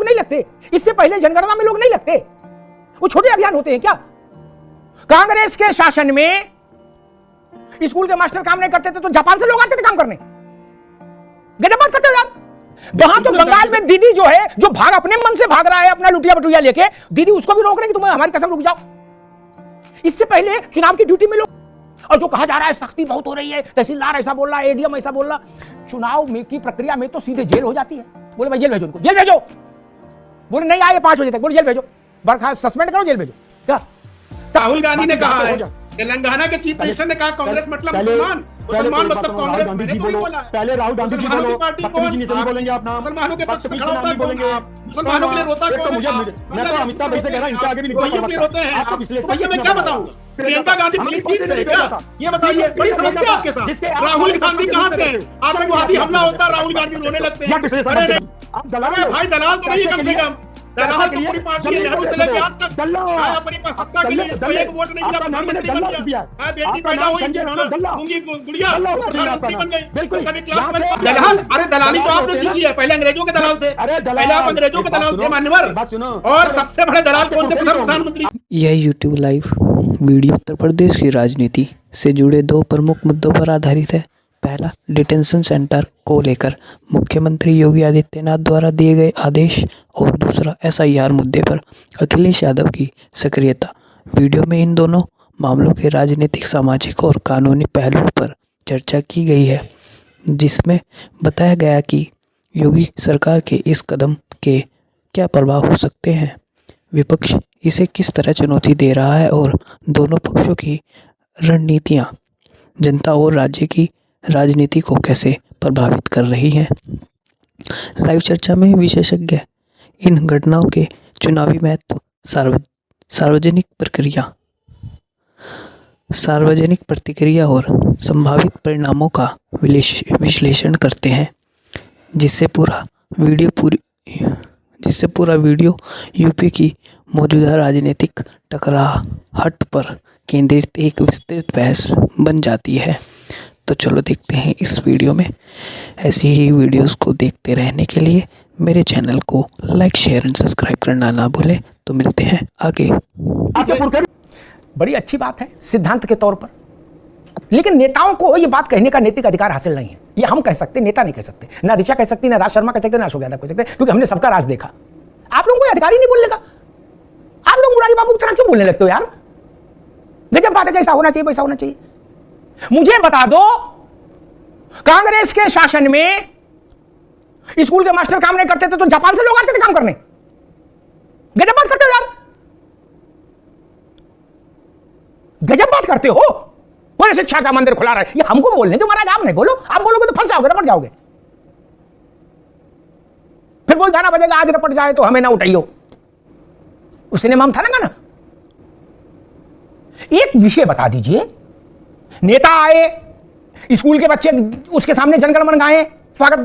नहीं लगते, इससे पहले जनगणना में लोग नहीं लगते, वो छोटे अभियान होते हैं क्या? कांग्रेस के शासन में स्कूल के मास्टर काम नहीं करते थे तो जापान से लोग आते थे काम करने। गजब बात करते हो यार। वहां तो बंगाल में दीदी जो है, जो भाग अपने मन से भाग रहा है अपना लुटिया बटुया लेके, दीदी उसको भी रोक रहे कि तुम हमारी कसम रुक जाओ। इससे पहले चुनाव की ड्यूटी में लोग, और जो कहा जा रहा है सख्ती बहुत हो रही है, तहसीलदार ऐसा बोल रहा है, एडीएम ऐसा बोल रहा, चुनाव में की प्रक्रिया में तो सीधे जेल हो जाती है। बोले भाई जेल भेजो उनको, जेल भेजो। बोले नहीं आए 5 बजे तक, बोले जेल भेजो, बर्खास्त सस्पेंड करो, जेल भेजो। क्या राहुल गांधी ने कहा है, तेलंगाना के चीफ मिनिस्टर ने कहा कांग्रेस मतलब मुसलमान, मुसलमान मतलब कांग्रेस। मैंने तो नहीं बोला। पहले राहुल गांधी जी बोलो, पार्टी कौन बोलेंगे आप नाम, मुसलमानों के पक्ष में खड़ा होता है कौन? मुसलमानों के लिए रोता कौन? मैं तो अमिताभ भाई से कह रहा हूं, इनके आगे भी नहीं रोते हैं। भैया मैं क्या बताऊंगा, प्रियंका गांधी फिलिस्तीन से है क्या? ये बताइए, बड़ी समस्या आपके साथ। राहुल गांधी कहां से है? आतंकवादी हमला होता है, राहुल गांधी रोने लगते हैं। अरे भाई दलाल तो नहीं है, कम से कम दलाल तो पूरी पार्टी है, नेहरू से लेकर आज तक अपनी सत्ता के लिए इसको एक वोट नहीं मिला, प्रधानमंत्री बन गया, बेटी पैदा हुई, गूंगी गुड़िया प्रधानमंत्री बन गई, कभी क्लास में दलाल। अरे दलाली तो आपने सीखी है, पहले अंग्रेजों के दलाल थे, पहले आप अंग्रेजों के दलाल थे मान्यवर, और सबसे बड़े दलाल कौन थे? प्रधानमंत्री। यह YouTube live video Uttar Pradesh की राजनीति से जुड़े 2 प्रमुख मुद्दों पर आधारित है। पहला, डिटेंशन सेंटर को लेकर मुख्यमंत्री योगी आदित्यनाथ द्वारा दिए गए आदेश, और दूसरा एसआईआर मुद्दे पर अखिलेश यादव की सक्रियता। वीडियो में इन दोनों मामलों के राजनीतिक, सामाजिक और कानूनी पहलुओं पर चर्चा की गई है, जिसमें बताया गया कि योगी सरकार के इस कदम के क्या प्रभाव हो सकते हैं, विपक्ष इसे किस तरह चुनौती दे रहा है, और दोनों पक्षों की रणनीतियाँ जनता और राज्य की राजनीति को कैसे प्रभावित कर रही हैं। लाइव चर्चा में विशेषज्ञ इन घटनाओं के चुनावी महत्व, सार्वजनिक प्रतिक्रिया और संभावित परिणामों का विश्लेषण करते हैं, जिससे पूरा वीडियो यूपी की मौजूदा राजनीतिक टकराहट पर केंद्रित एक विस्तृत बहस बन जाती है। तो चलो देखते हैं इस वीडियो में। ऐसी ही वीडियोस को देखते रहने के लिए मेरे चैनल को लाइक, शेयर एंड सब्सक्राइब करना ना भूलें। तो मिलते हैं आगे। बड़ी अच्छी बात है सिद्धांत के तौर पर, लेकिन नेताओं को ये बात कहने का नैतिक अधिकार हासिल नहीं है। ये हम कह सकते, नेता नहीं कह सकते, ना ऋचा कह सकती, ना राज शर्मा कह सकते, ना अशोक यादव कह सकते, क्योंकि हमने सबका राज देखा। आप लोगों को अधिकार ही नहीं बोलने का। आप लोग मुरारी बाबू की तरह क्यों बोलने लगते हो यार? गजब बात है, कैसा होना चाहिए वैसा होना चाहिए। मुझे बता दो, कांग्रेस के शासन में स्कूल के मास्टर काम नहीं करते थे तो जापान से लोग आते थे काम करने। गजब बात करते हो यार, गजब बात करते हो। बोले शिक्षा का मंदिर खुला रहा है, ये हमको बोलने दो महाराज, आप नहीं बोलो। आप बोलोगे तो फंस जाओगे, रपट जाओगे। फिर वही गाना बजेगा, आज रपट जाए तो हमें ना उठाइयो। उस सिनेमा में था ना गाना। एक विषय बता दीजिए, नेता आए, स्कूल के बच्चे उसके सामने जनगणमन गाएं, स्वागत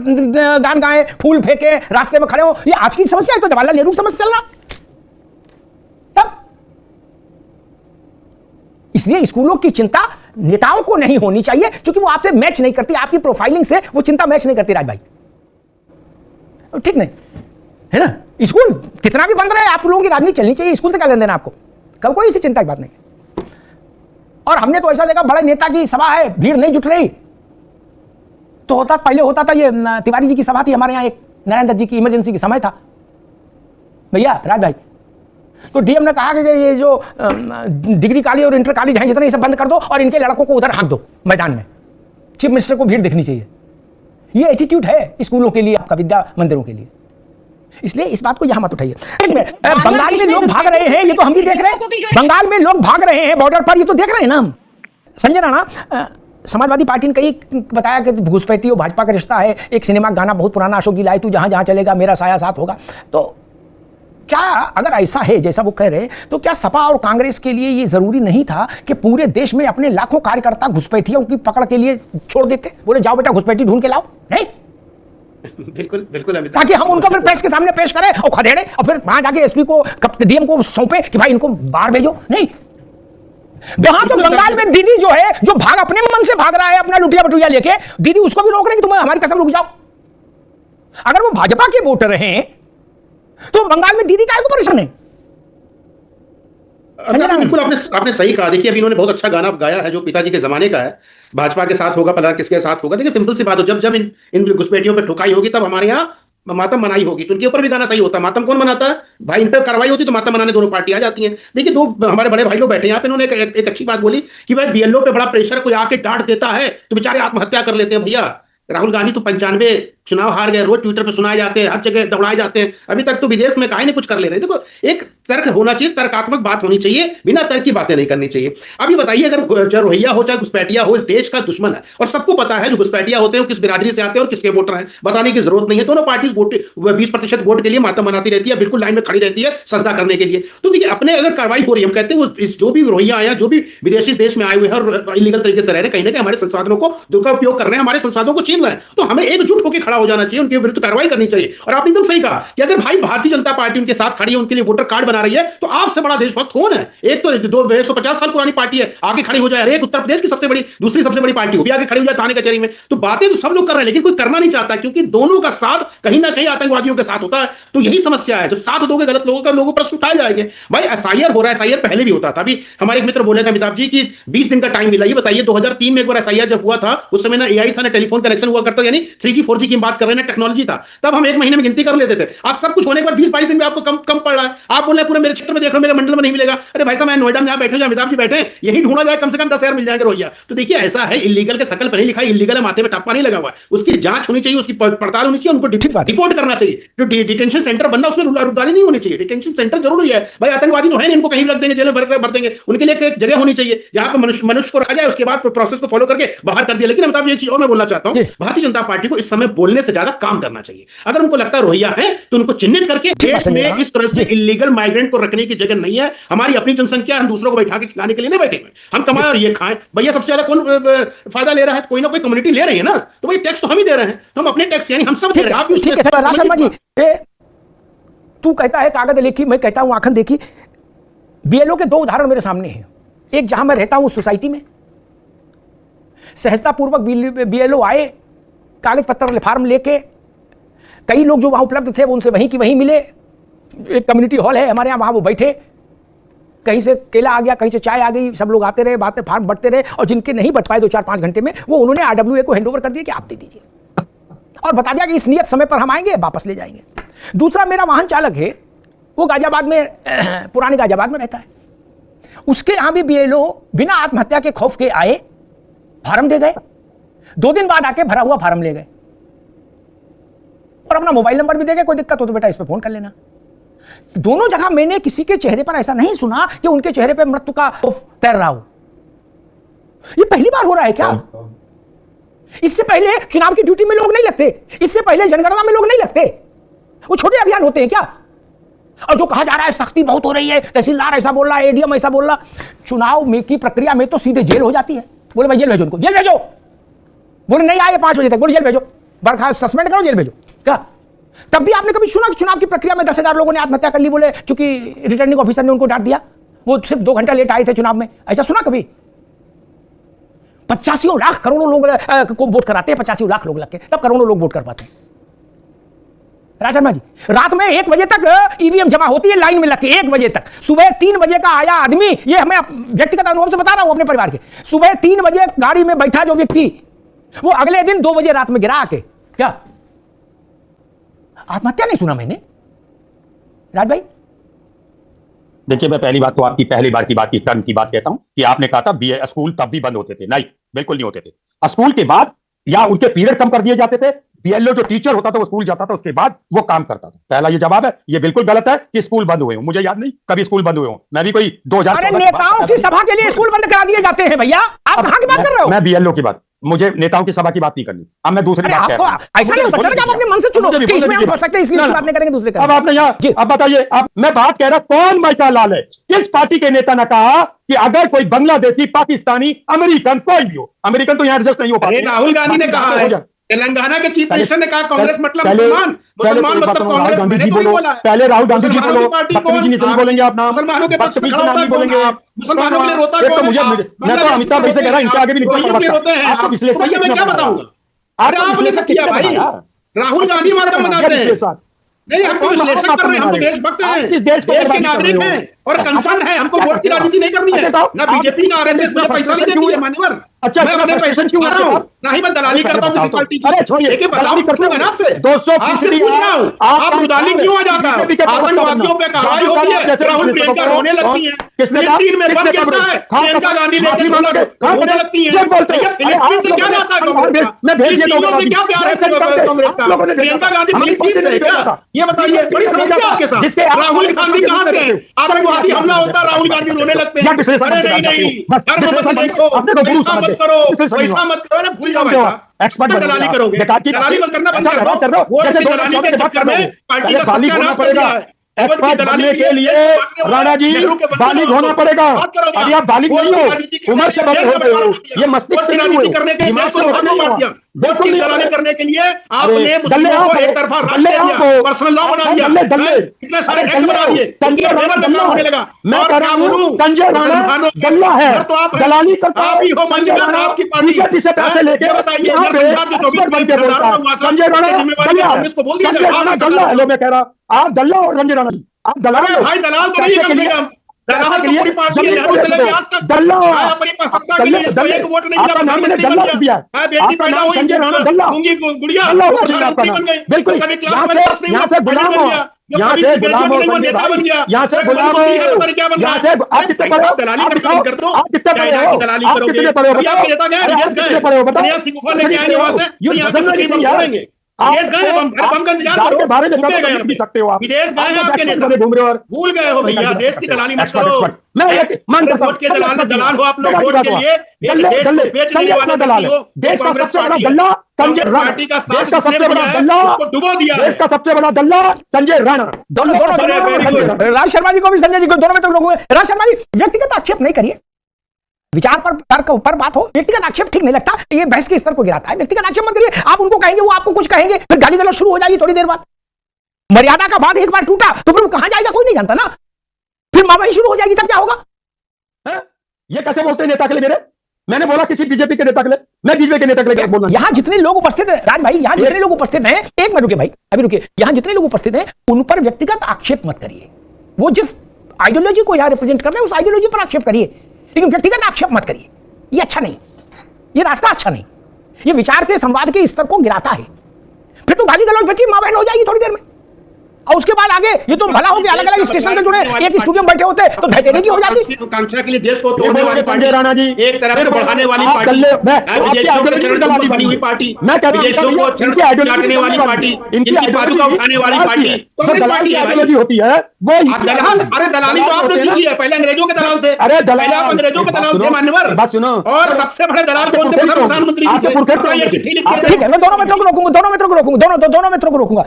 गान गाएं, फूल फेंके, रास्ते में खड़े हो, ये आज की समस्या है? तो जवाहरलाल नेहरू की समस्या चल रहा तब। इसलिए स्कूलों की चिंता नेताओं को नहीं होनी चाहिए, क्योंकि वो आपसे मैच नहीं करती, आपकी प्रोफाइलिंग से वो चिंता मैच नहीं करती। राज भाई ठीक नहीं है ना? स्कूल कितना भी बंद रहे, आप लोगों की राजनीति चलनी चाहिए, स्कूल से क्या लेना देना आपको? कब कोई इसी चिंता की बात नहीं। और हमने तो ऐसा देखा, बड़े नेता की सभा है, भीड़ नहीं जुट रही तो होता, पहले होता था ये तिवारी जी की सभा थी हमारे यहाँ, एक नारायण दत्त जी की इमरजेंसी की समय था भैया राज भाई, तो डीएम ने कहा कि ये जो डिग्री कॉलेज और इंटर कॉलेज हैं जितने, ये सब बंद कर दो और इनके लड़कों को उधर हाँक दो मैदान में। चीफ मिनिस्टर को भीड़ देखनी चाहिए। ये एटीट्यूड है स्कूलों के लिए, आपका विद्या मंदिरों के लिए। इसलिए इस बात को यहां मत उठाइए। बंगाल में लोग भाग रहे हैं, ये तो हम भी देख रहे हैं। बंगाल में लोग भाग रहे हैं बॉर्डर पर, ये तो देख रहे हैं ना हम। संजय राणा, समाजवादी पार्टी ने कई बताया कि घुसपैठी और भाजपा का रिश्ता है। एक सिनेमा गाना बहुत पुराना, अशोक जी लाए, तू जहां जहां चलेगा मेरा साया साथ होगा। तो क्या अगर ऐसा है जैसा वो कह रहे हैं, तो क्या सपा और कांग्रेस के लिए ये जरूरी नहीं था कि पूरे देश में अपने लाखों कार्यकर्ता घुसपैठियों की पकड़ के लिए छोड़ देते? बोले जाओ बेटा घुसपैठी ढूंढ के लाओ। नहीं, बिल्कुल बिल्कुल, ताकि हम उनको फिर प्रेस के सामने पेश करें और खदेड़े और फिर वहां जाके एसपी को, डीएम को सौंपे कि भाई इनको बाहर भेजो। नहीं, वहां तो बंगाल में दीदी जो है, जो भाग अपने मन से भाग रहा है अपना लुटिया बटुया लेके, दीदी उसको भी रोक रहे कि तुम हमारी कसम रुक जाओ। अगर वो भाजपा के वोटर हैं तो बंगाल में दीदी काहे को परेशान है? बिल्कुल आपने सही कहा। देखिए अभी इन्होंने बहुत अच्छा गाना गाया है जो पिताजी के जमाने का है, भाजपा के साथ होगा पता किसके साथ होगा। देखिए सिंपल सी बात हो, जब इन घुसपैठियों पे ठुकाई होगी तब हमारे यहाँ मातम मनाई होगी। तो उनके ऊपर भी गाना सही होता है। मातम कौन मनाता है भाई? इन पे कार्रवाई होती तो मातम मनाने दोनों पार्टी आ जाती हैं। देखिए दो हमारे बड़े भाई लोग बैठे हैं यहाँ पे, इन्होंने एक अच्छी बात बोली कि भाई बीएलओ पे बड़ा प्रेशर, कोई आके डांट देता है तो बेचारे आत्महत्या कर लेते हैं। भैया राहुल गांधी तो 95 चुनाव हार गए, रोज ट्विटर पे सुनाए जाते हैं, हर जगह दौड़ाए जाते हैं, अभी तक तो विदेश में काहे नहीं कुछ कर ले रहे। देखो एक तर्क होना चाहिए, तर्कात्मक बात होनी चाहिए, बिना तर्क की बातें नहीं करनी चाहिए। अभी बताइए अगर चाहे रोहिंग्या हो चाहे घुसपैठिया हो, इस देश का दुश्मन है और सबको पता है जो घुसपैठिया होते हैं वो किस बिरादरी से आते हैं और किसके वोटर हैं, बताने की जरूरत नहीं है। दोनों पार्टी 20% वोट के लिए मातम मनाती रहती है, बिल्कुल लाइन में खड़ी रहती है सजदा करने के लिए। तो देखिए अपने अगर कार्रवाई हो रही है, हम कहते हैं वो जो भी रोहिंग्या आया, जो भी विदेशी देश में आए हुए हैं और इलीगल तरीके से रह रहे हैं, कहीं ना कहीं हमारे संसाधनों को दुरुपयोग कर रहे हैं, हमारे संसाधनों को छीन रहे हैं, तो हमें एकजुट होकर खड़ा हो जाना चाहिए, उनके विरुद्ध कार्रवाई करनी चाहिए। और आपने एकदम सही कहा कि अगर भाई भारतीय जनता पार्टी उनके साथ खड़ी है, उनके लिए वोटर कार्ड बना रही है, तो आपसे बड़ा देशभक्त कौन है? एक तो 150 साल पुरानी पार्टी है, आगे खड़ी हो जाए। अरे एक उत्तर प्रदेश की सबसे बड़ी, दूसरी सबसे बड़ी पार्टी, वो भी आगे खड़ी हो जाए थाने कचहरी में। तो बातें तो सब लोग कर रहे हैं लेकिन कोई करना नहीं चाहता, क्योंकि दोनों का साथ कहीं ना कहीं आतंकवादियों के साथ होता है। तो यही समस्या है, जब साथ दोगे गलत लोगों का, लोगों पर प्रश्न उठाए जाएंगे। भाई एसआईआर हो रहा है, एसआईआर पहले भी होता था। अभी हमारे एक मित्र बोले थे अमिताभ जी की 20 दिन का टाइम मिला। ये बताइए 2003 में एक बार एसआईआर जब हुआ था, उस समय ना एआई था ना टेलीफोन कनेक्शन हुआ करता, यानी 3G 4G की बात कर रहे हैं, टेक्नोलॉजी था, तब हम एक महीने में गिनती कर लेते थे। आज सब कुछ होने के बाद 20-22 दिन में आपको कम पड़ रहा है। आप बोल रहे हैं पूरे मेरे क्षेत्र में देख लो, मेरे मंडल में नहीं मिलेगा। अरे भाई साहब मैं नोएडा में जहां बैठे, जहां अमिताभ जी बैठे, यही ढूंढा जाए कम से कम 10,000 मिल जाएंगे रोहिंग्या। तो देखिए ऐसा है, इलीगल के शकल पर नहीं लिखा है, इलीगल है, माथे पे टप्पा नहीं लगा हुआ है। उसकी जांच होनी चाहिए, उसकी पड़ताल होनी चाहिए, उनको रिपोर्ट करना चाहिए। जो डिटेंशन सेंटर बनना उसमें रुदारी नहीं होनी चाहिए। डिटेंशन सेंटर जरूरी है भाई, आतंकवादी तो है नहीं, इनको कहीं रख देंगे, जेल में भर देंगे। उनके लिए एक जगह होनी चाहिए जहां पर मनुष्य को रखा जाए, उसके बाद प्रोसेस को फॉलो करके बाहर कर दिया। लेकिन अमिताभ जी एक चीज और मैं बोलना चाहता हूं, भारतीय जनता पार्टी को इस समय बोलने से ज्यादा काम करना चाहिए। अगर उनको लगता है रोहिंग्या है तो उनको चिन्हित करके देश में इस तरह से इलीगल माइग्रेंट को रखने की जगह नहीं है। हमारी अपनी जनसंख्या, हम दूसरों को बैठा के खिलाने के लिए नहीं बैठे हुए, हम कमाएं और ये खाएं। भैया सबसे ज्यादा कौन फायदा ले रहा है? कोई ना कोई कम्युनिटी ले रही है ना, तो भाई टैक्स तो हम ही दे रहे हैं, तो हम अपने टैक्स यानी हम सब दे रहे हैं। आप ठीक है राज शर्मा जी, तू कहता है कागज लेखी, मैं कहता हूं आंखन देखी। बीएलओ के दो उदाहरण मेरे सामने हैं। एक जहां मैं रहता हूं उस सोसाइटी में सहजतापूर्वक बीएलओ आए, कागज पत्र फार्म लेके, कई लोग जो वहां उपलब्ध थे वो उनसे वहीं की वहीं मिले। एक कम्युनिटी हॉल है हमारे यहाँ, वहां वो बैठे, कहीं से केला आ गया, कहीं से चाय आ गई, सब लोग आते रहे, बातें फार्म बढ़ते रहे, और जिनके नहीं बट पाए 2-4-5 घंटे में, वो उन्होंने आरडब्ल्यूए को हैंडओवर कर दिया कि आप दे दीजिए, और बता दिया कि इस नियत समय पर हम आएंगे, वापस ले जाएंगे। दूसरा मेरा वाहन चालक है, वो गाजियाबाद में, पुराने गाजियाबाद में रहता है, उसके यहां भी बीएलओ बिना आत्महत्या के खौफ के आए, फार्म दे गए, 2 दिन बाद आके भरा हुआ फार्म ले गए और अपना मोबाइल नंबर भी दे गए, कोई दिक्कत हो तो बेटा इस पे फोन कर लेना। दोनों जगह मैंने किसी के चेहरे पर ऐसा नहीं सुना कि उनके चेहरे पर मृत्यु का खौफ तैर रहा हो। ये पहली बार हो रहा है क्या? इससे पहले चुनाव की ड्यूटी में लोग नहीं लगते, इससे पहले जनगणना में लोग नहीं लगते, वो छोटे अभियान होते हैं क्या? और जो कहा जा रहा है सख्ती बहुत हो रही है, तहसीलदार ऐसा बोल रहा है, एडीएम ऐसा बोल रहा, चुनाव में की प्रक्रिया में तो सीधे जेल हो जाती है। बोले भाई जेल भेजो उनको, जेल भेजो। बोले नहीं आए 5 बजे तक, बोले जेल भेजो, बर्खास्त सस्पेंड करो, जेल भेजो। क्या तब भी आपने कभी सुना कि चुनाव की प्रक्रिया में 10,000 लोगों ने आत्महत्या कर ली, बोले क्योंकि रिटर्निंग ऑफिसर ने उनको डांट दिया, वो सिर्फ 2 घंटा लेट आए थे चुनाव में? ऐसा सुना कभी? 85 लाख करोड़ों लोग को वोट कराते हैं, 85 लाख लोग लगते, तब करोड़ों लोग वोट कर पाते हैं। राज शर्मा जी, रात में 1 बजे तक ईवीएम जमा होती है लाइन में लग के, 1 बजे तक। सुबह 3 बजे का आया आदमी, ये मैं व्यक्तिगत अनुभव से बता रहा हूं अपने परिवार के, सुबह 3 बजे गाड़ी में बैठा जो व्यक्ति, वो अगले दिन 2 बजे रात में गिरा आके, क्या आत्महत्या नहीं सुना मैंने? राज भाई देखिए, मैं पहली बात तो आपकी पहली बार की बात की टर्म की बात कहता हूं कि आपने कहा था स्कूल तब भी बंद होते थे। नहीं, बिल्कुल नहीं होते थे। स्कूल के बाद या उनके पीरियड कम कर दिए जाते थे। बीएलओ जो टीचर होता था वो स्कूल जाता था, उसके बाद वो काम करता था। पहला ये जवाब है। ये बिल्कुल गलत है कि स्कूल बंद हुए हो, मुझे याद नहीं कभी स्कूल बंद हुए हो। मैं भी कोई 2000 अरे नेताओं की सभा के लिए स्कूल बंद करा दिए जाते हैं भैया, आप कहां की बात कर रहे हो? मैं बीएलओ की बात, मुझे नेताओं की सभा की बात नहीं करनी। अब मैं दूसरी बात कह रहा हूं। ऐसा नहीं होता कि आप अपने मन से चुनो कि इसमें हम फंस सकते हैं, इसलिए बात नहीं करेंगे दूसरे का। अब आपने यहाँ, अब बताइए, अब मैं बात कह रहा कौन माइका लाल है? किस पार्टी के नेता ने कहा कि अगर कोई बांग्लादेशी, पाकिस्तानी, अमेरिकन, कोई भी हो, अमेरिकन तो यहाँ एडजस्ट नहीं हो पाते। राहुल गांधी ने कहा है, तेलंगाना के चीफ मिनिस्टर ने कहा कांग्रेस मतलब मुसलमान, मुसलमान मतलब कांग्रेस। मैंने तो नहीं बोला। पहले राहुल गांधी जी बोलो, बदतमीजी नहीं बोलेंगे आप, नाम मुसलमानों के पक्ष में खड़ा होता बोलेंगे, मुसलमानों के लिए रोता कौन है? मुझे, मैं तो अमिताभ भाई से कह रहा हूं, इनके आगे भी रोते हैं आप, भैया मैं क्या बताऊंगा? अरे आपने सब किया भाई, राहुल गांधी मातम मनाते हैं। नहीं, हम तो विश्लेषण कर रहे हैं, हम तो देशभक्त हैं, देश के नागरिक हैं और कंसर्न है, हमको वोट की राजनीति नहीं करनी है। ना बीजेपी ना आरएसएस मुझे पैसा नहीं देती है मान्यवर। अच्छा, मैं अपने पैसे क्यों कर रहा हूँ, ना ही मैं दलाली करता हूँ किसी पार्टी की। देखिए बताओ, पूछूंगा ना आपसे, आपसे पूछ रहा हूँ, आप रुदाली क्यों आ जाता है? आतंकवादियों पे कार्रवाई होती है, राहुल प्रियंका रोने लगती है, फिलिस्तीन में बम गिरता है, प्रियंका गांधी लेके रोने लगती है। फिलिस्तीन से क्या नाता है कांग्रेस का? फिलिस्तीनियों से क्या प्यार है कांग्रेस का? प्रियंका गांधी फिलिस्तीन से है क्या? ये बताइए, बड़ी समस्या आपके साथ। राहुल गांधी कहाँ से? आतंकवादी हमला होता है, राहुल गांधी रोने लगते हैं। अरे नहीं, धर्म मत देखो, पैसा मत करो, पैसा मत करो, अरे भूल जाओ पैसा। एक्सपर्ट दलाली करोगे, दलाली मत करना बंद कर दो। वोट की दलाली के चक्कर में पार्टी का सत्यानाश कर दिया है। एक्सपर्ट बनने के लिए राणा जी बालिग होना पड़ेगा। अभी आप बालिग नहीं हो, उम्र से बड़े हो गए हो, ये मस्तिष्क से नहीं हुए, करने के लिए वोट की दलाली करने के लिए आपने मुस्लिमों को एक तरफा राष्ट्र दिया, पर्सनल लॉ बना दिया, इतने सारे एक्ट बना दिए, संजय राणा होने लगा। मैं कह रहा हूं, संजय राणा गल्ला है, तो आप दलाली करता आप ही हो, मंजूर आपकी पार्टी बीजेपी से पैसे लेके बताइए। संजय राणा कांग्रेस को बोल दिया, गल्ला है। मैं कह रहा आप दल्ला और संजय राणा जी, आप दलाल भाई, दलाल तो नहीं कम से कम, दलाल तो पूरी पार्टी है, नेहरू से लेके आज तक दल्ला अपनी सत्ता के लिए इसको एक वोट नहीं मिला, प्रधानमंत्री बन गया, बेटी पैदा हुई, गूंगी गुड़िया प्रधानमंत्री बन गई, बिल्कुल कभी क्लास में पास नहीं हुआ, गुलाम हो, यहाँ से गुलाम हो, नेता बन गया, यहाँ से गुलाम हो, क्या बन रहा है? आप कितने पढ़े हो? दलाली कर दो, आप कितने पढ़े हो? दलाली करोगे, आपके नेता गए, विदेश गए, सन्यासी गुफा लेके आए वहां से, यहाँ से सुप्रीम कोर्ट बोलेंगे विदेश गए, बम का इंतजार करो, बारे में गए सकते हो आप, विदेश गए हैं आपके नेता, घूम रहे हो, भूल गए हो भैया, देश की दलाली मत करो। वोट के दलाल हो आप लोग, वोट के लिए देश को बेच देने वाले दलाल हो। देश का सबसे बड़ा दल्ला संजय राणा, पार्टी का देश का सबसे बड़ा दल्ला, उसको डुबो दिया, देश का सबसे बड़ा दल्ला संजय राणा। दोनों राज शर्मा जी को भी, संजय जी को, दोनों में तो लोग हुए। राज शर्मा जी, व्यक्तिगत आक्षेप नहीं करिए, विचार पर तर्क ऊपर बात हो। व्यक्तिगत आक्षेप ठीक नहीं लगता, ये बहस के स्तर को गिराता है। व्यक्तिगत आक्षेप मत करिए, आप उनको कहेंगे, वो आपको कुछ कहेंगे, फिर गाली गलौज शुरू हो जाएगी थोड़ी देर बाद। मर्यादा का बात एक बार टूटा तो फिर वो कहां जाएगा कोई नहीं जानता ना, फिर मामला शुरू हो जाएगी, तब क्या होगा? ये कैसे बोलते हैं नेता के लिए? मेरे मैंने बोला किसी बीजेपी के नेता के लिए, मैं बीजेपी के नेता के लिए बोल रहा हूं। यहां जितने लोग उपस्थित हैं राज भाई, यहां जितने लोग उपस्थित हैं, एक मिनट रुके भाई, अभी रुके, यहां जितने लोग उपस्थित हैं उन पर व्यक्तिगत आक्षेप मत करिए। वो जिस आइडियोलॉजी को यहां रिप्रेजेंट कर रहे हैं उस आइडियोलॉजी पर आक्षेप करिए, लेकिन व्यक्तिगत आक्षेप मत करिए। ये अच्छा नहीं, ये रास्ता अच्छा नहीं, ये विचार के संवाद के स्तर को गिराता है। फिर तो गाली गलौज बची, मां बहन हो जाएगी थोड़ी देर में, और उसके बाद आगे ये तो भला हो गया, अलग अलग स्टेशन से जुड़े एक स्टूडियो में बैठे होते तो धकेले की हो जाती। आकांक्षा के लिए देश को तोड़ने वाली पार्टी राणा जी, एक तरफ बढ़ाने वाली पार्टी, विदेशियों के चरण पर बनी हुई पार्टी, विदेशियों को चाटने वाली पार्टी, इनकी पादुका उठाने वाली पार्टी, कांग्रेस पार्टी है होती है वो दलाल। अरे दलाली तो आपने सीखी है, पहले अंग्रेजों के दलाल थे, पहले आप अंग्रेजों के दलाल थे मान्यवर। बात सुनो, और सबसे बड़े दलाल कौन थे? प्रधानमंत्री जी थे। ठीक है, मैं दोनों मित्रों को रोकूंगा, दोनों मित्रों को रोकूंगा, दोनों मित्रों को रोकूंगा।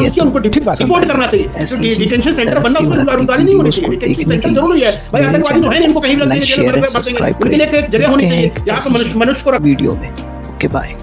उनको रिपोर्ट करना चाहिए, डिटेंशन सेंटर बनना, उसमें रुदाली नहीं होनी चाहिए, डिटेंशन सेंटर जरूरी है भाई। आतंकवादी तो है नहीं, इनको कहीं भी रख देंगे, उनके लिए एक जगह होनी चाहिए जहां पर मनुष्य को वीडियो में। Okay bye.